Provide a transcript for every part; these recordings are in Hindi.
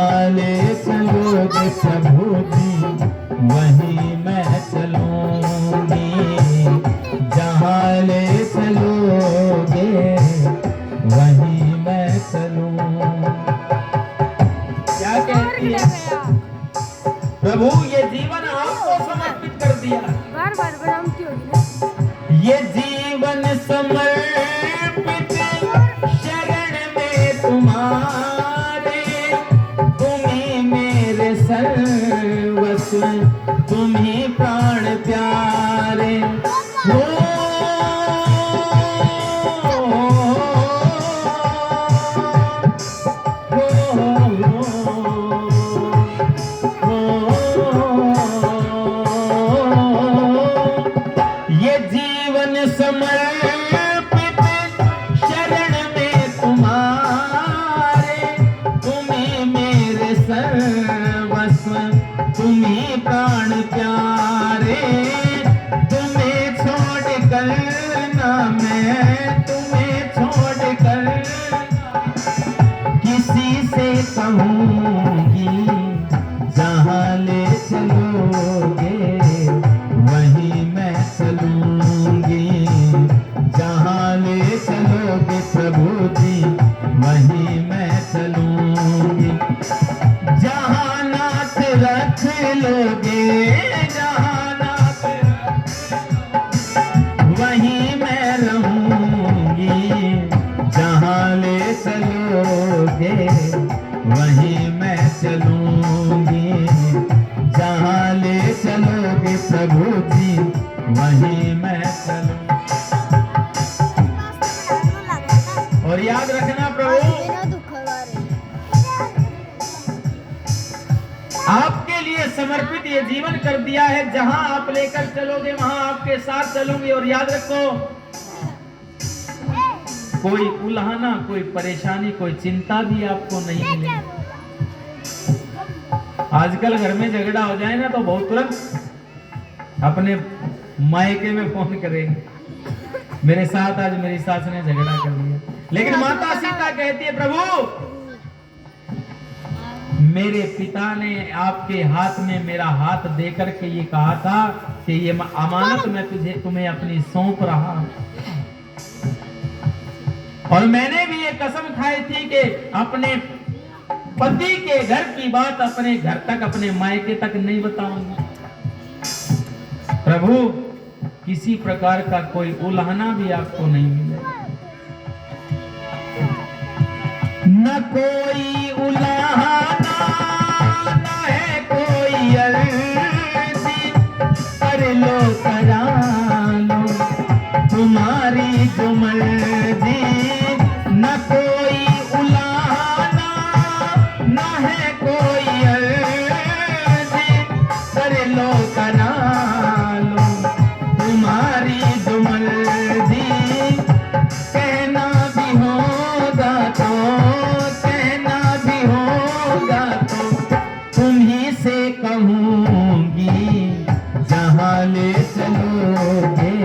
जहाँ ले चलोगे प्रभु जी वहीं मैं चलूंगी, जहाँ ले चलोगे वहीं मैं चलूं। क्या कहती है प्रभु, ये जीवन आपको समर्पित कर दिया, ये जीवन समर्पित शरण में तुम्हारे, तुम्ही मेरे सर्वस्व, तुम्ही प्राण प्यारे हो। समर्पित शरण में तुम्हारे, तुम्ही मेरे सर्वस्व, तुम्ही प्राण प्यारे, तुम्हें छोड़कर ना मैं, तुम्हें छोड़कर किसी से कहूंगी, जहाँ ले चलोगे वहीं मैं चलूंगी, जहाँ ले चलोगे प्रभु जी वहीं मैं चलूंगी, जहाँ नाथ रख लोगे, जहाँ नाथ वहीं मैं रहूंगी, जहाँ ले चलोगे वहीं मैं चलूंगी, जहाँ ले चलोगे प्रभु जी वहीं मैं चलूं। और याद रखना प्रभु, आपके लिए समर्पित ये जीवन कर दिया है, जहां आप लेकर चलोगे वहां आपके साथ चलूंगी। और याद रखो, कोई उल्हाना, कोई परेशानी, कोई चिंता भी आपको नहीं मिलेगी। आजकल घर में झगड़ा हो जाए ना तो बहुत तुरंत अपने मायके में फोन करेंगे, मेरे साथ आज मेरी सास ने झगड़ा कर लिया। लेकिन माता सीता कहती है, प्रभु मेरे पिता ने आपके हाथ में मेरा हाथ देकर के ये कहा था कि ये अमानत मैं तुम्हें अपनी सौंप रहा, और मैंने भी ये कसम खाई थी कि अपने पति के घर की बात अपने घर तक, अपने मायके तक नहीं बताऊंगा। प्रभु किसी प्रकार का कोई उल्हाना भी आपको नहीं मिलेगा, न कोई उल्हाना, न है कोई अर्जी, कर लो करा लो तुम्हारी जो मर्जी, न कोई उल्हाना, न है कोई अर्जी, कर लो करा लो तुम्हारी जो मर्जी, कहना भी होगा तो, कहना भी होगा तो तुम्ही से कहूंगी, जहाँ ले चलोगे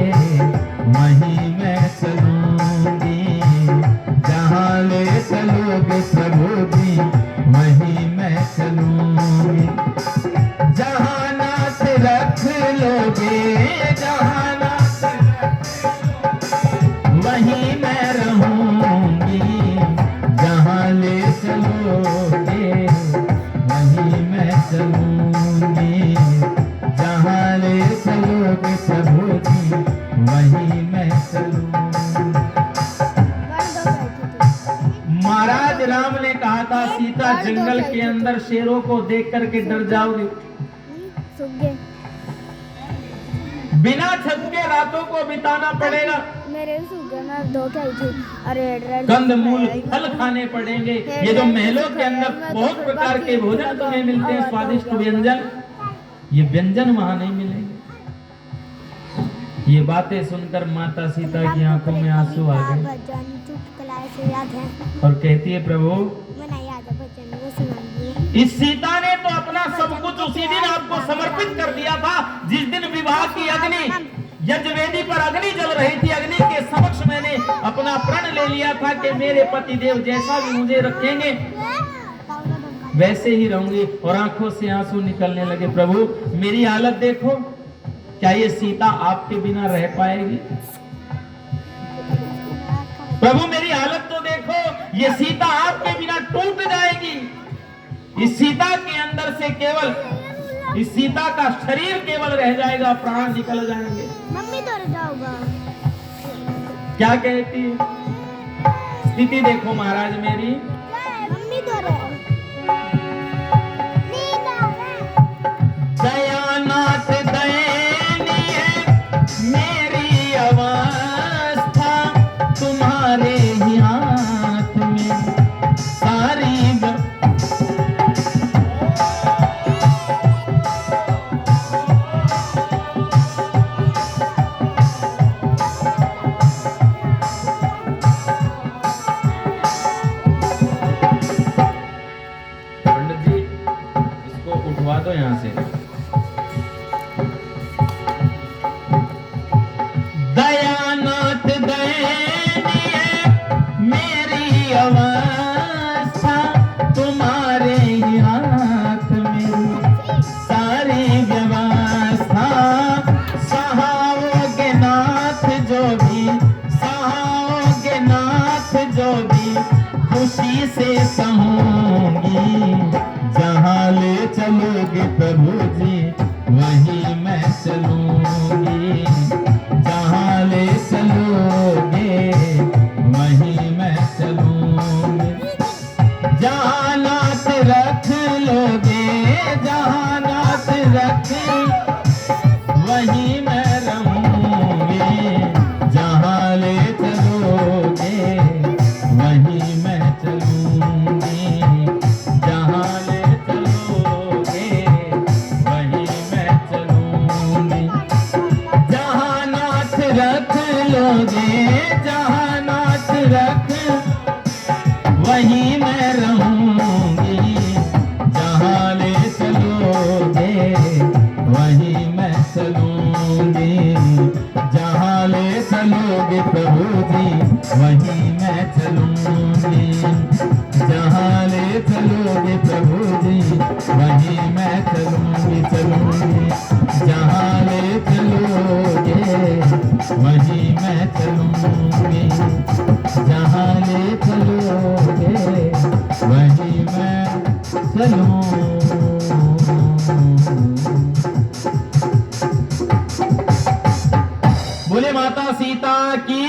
वहीं मैं चलूंगी, जहाँ ले चलोगे प्रभु जी वहीं मैं चलूंगी, जहाँ नाथ रख लोगे, जहाँ नाथ वहीं मैं रहूंगी, जहाँ ले चलोगे वहीं मैं चलूंगी, जहाँ ले चलोगे प्रभु जी वहीं मैं चलूंगी। महाराज राम ने कहा था, सीता जंगल के अंदर शेरों को देख करके डर जाओगे, बिना छत के रातों को बिताना पड़ेगा, मेरे में दो क्या थी, अरे कंदमूल फल खाने पड़ेंगे। ये जो महलों के अंदर बहुत प्रकार के भोजन तुम्हें मिलते हैं, स्वादिष्ट व्यंजन, ये व्यंजन वहां नहीं मिलेंगे। ये बातें सुनकर माता सीता की आंखों में आंसू आ गए और कहती है, प्रभु इस सीता ने तो अपना सब कुछ उसी दिन आपको समर्पित कर दिया था, जिस दिन विवाह की अग्नि यज्ञवेदी पर अग्नि जल रही थी, अग्नि के समक्ष मैंने अपना प्रण ले लिया था कि मेरे पति देव जैसा भी मुझे रखेंगे। वैसे ही रहूंगी। और आंखों से आंसू निकलने लगे। प्रभु मेरी हालत देखो, क्या ये सीता आपके बिना रह पाएगी? प्रभु मेरी हालत तो देखो, ये सीता आपके बिना टूट जाएगी। इस सीता के अंदर से केवल, इस सीता का शरीर केवल रह जाएगा, प्राण निकल जाएंगे। मम्मी तो जाऊंगा। क्या कहती है? स्थिति देखो महाराज मेरी। मम्मी तो दयानाथ दयनीय मेरी अवस्था, तुम्हारे ही हाथ में सारी पंडित जी इसको उठवा दो यहाँ से। दयानाथ दयनीय मेरी अवस्था, तुम्हारे ही हाथ में सारी व्यवस्था। सहाओगे नाथ जो भी, सहाओगे नाथ जो भी, खुशी से सहूंगी। जहाँ ले चलोगे प्रभु जी वहीं मैं चलूंगी। जहाँ ले चलोगे वहीं मैं चलूंगी। जहाँ नाथ रख लोगे, जहाँ नाथ रख वहीं मैं रहूंगी। जहाँ ले चलोगे वहीं मैं चलूंगी। जहाँ ले चलोगे वहीं मैं चलूंगी। जहाँ नाथ रख लोगे, जहाँ नाथ रख वहीं मैं रहूंगी। जहाँ ले चलोगे वहीं मैं चलूंगी। जहाँ ले चलोगे प्रभु जी वहीं मैं चलूंगी। जहाँ ले चलोगे प्रभु जी वहीं मैं चलूंगी, चलूंगी। जहाँ ले चलोगे वहीं मैं चलूंगी। जहाँ ले चलोगे वहीं मैं चलूंगी। बोले माता सीता की।